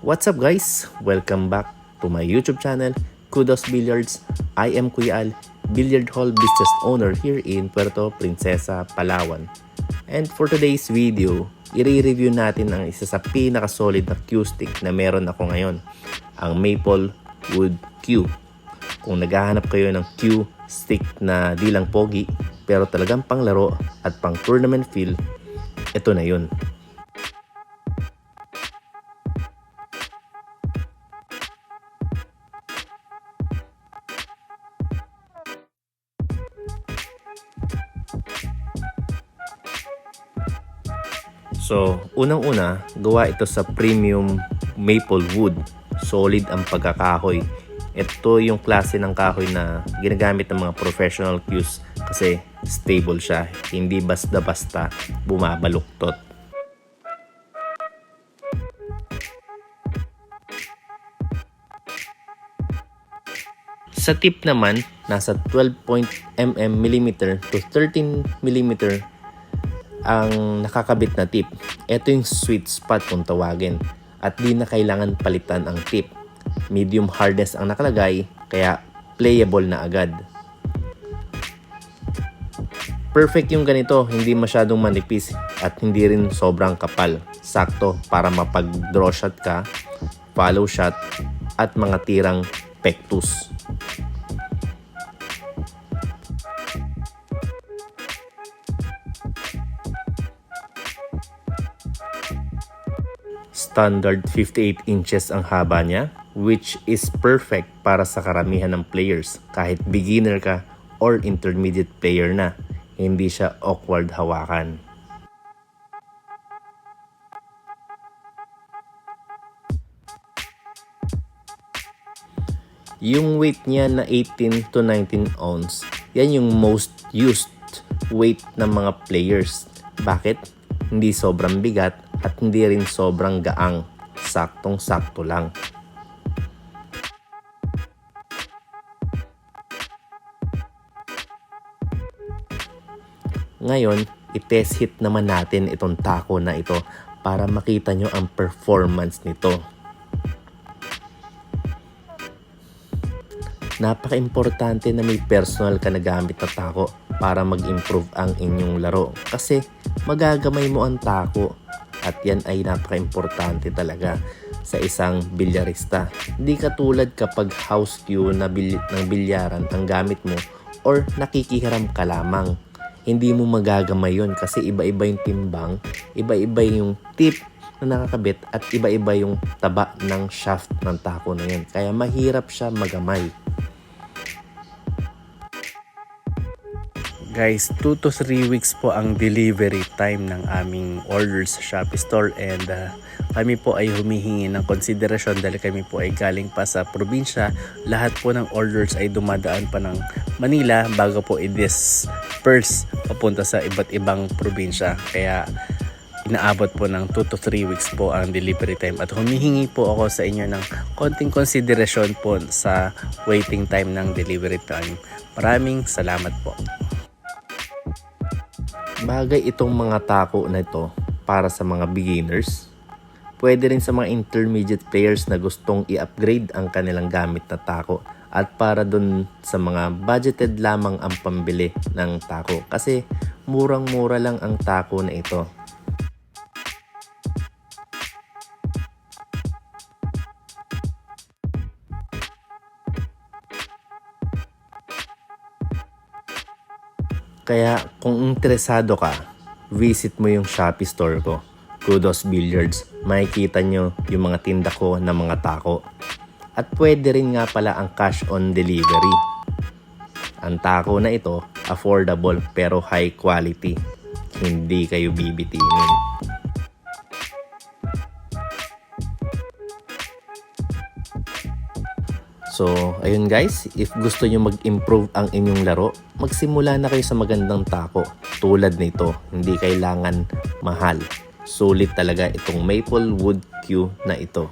What's up guys? Welcome back to my YouTube channel, Kudos Billiards. I am Kuya Al, billiard hall business owner here in Puerto Princesa, Palawan. And for today's video, i-review natin ang isa sa pinaka-solid na cue stick na meron ako ngayon, ang Maple Wood Cue. Kung naghahanap kayo ng cue stick na di lang pogi, pero talagang panglaro at pang tournament feel, ito na yun. So, unang-una, gawa ito sa premium maple wood. Solid ang pagkakahoy. Ito yung klase ng kahoy na ginagamit ng mga professional cues kasi stable siya. Hindi basta-basta bumabaluktot. Sa tip naman, nasa 12mm to 13mm ang nakakabit na tip. Ito yung sweet spot kung tawagin. At di na kailangan palitan ang tip. Medium hardness ang nakalagay, kaya playable na agad. Perfect yung ganito, hindi masyadong manipis at hindi rin sobrang kapal. Sakto para mapag-draw shot ka, follow shot, at mga tirang pectus. Standard 58 inches ang haba niya, which is perfect para sa karamihan ng players. Kahit beginner ka or intermediate player na, hindi siya awkward hawakan. Yung weight niya na 18 to 19 ounce, yan yung most used weight ng mga players. Bakit? Hindi sobrang bigat at hindi rin sobrang gaang. Saktong-sakto lang. Ngayon, i-test hit naman natin itong tako na ito para makita nyo ang performance nito. Napaka-importante na may personal ka na gamit na tako para mag-improve ang inyong laro kasi magagamay mo ang tako at yan ay napaka-importante talaga sa isang bilyarista. Hindi katulad kapag house cue na ng bilyaran ang gamit mo or nakikihiram ka lamang. Hindi mo magagamay yun kasi iba-iba yung timbang, iba-iba yung tip na nakakabit at iba-iba yung taba ng shaft ng tako na yun. Kaya mahirap siya magamay. Guys, 2 to 3 weeks po ang delivery time ng aming orders sa Shopee Store and kami po ay humihingi ng konsiderasyon dahil kami po ay galing pa sa probinsya. Lahat po ng orders ay dumadaan pa ng Manila bago po i-disperse papunta sa iba't ibang probinsya. Kaya inaabot po ng 2 to 3 weeks po ang delivery time at humihingi po ako sa inyo ng konting konsiderasyon po sa waiting time ng delivery time. Maraming salamat po. Bagay itong mga tako na ito para sa mga beginners. Pwede rin sa mga intermediate players na gustong i-upgrade ang kanilang gamit na tako at para dun sa mga budgeted lamang ang pambili ng tako kasi murang-mura lang ang tako na ito. Kaya kung interesado ka, visit mo yung Shopee store ko, Kudos Billiards. Makikita nyo yung mga tinda ko na mga tako. At pwede rin nga pala ang cash on delivery. Ang tako na ito, affordable pero high quality. Hindi kayo bibitinin. So, ayun guys, if gusto nyo mag-improve ang inyong laro, magsimula na kayo sa magandang tako. Tulad nito, hindi kailangan mahal. Sulit talaga itong Maple Wood Cue na ito.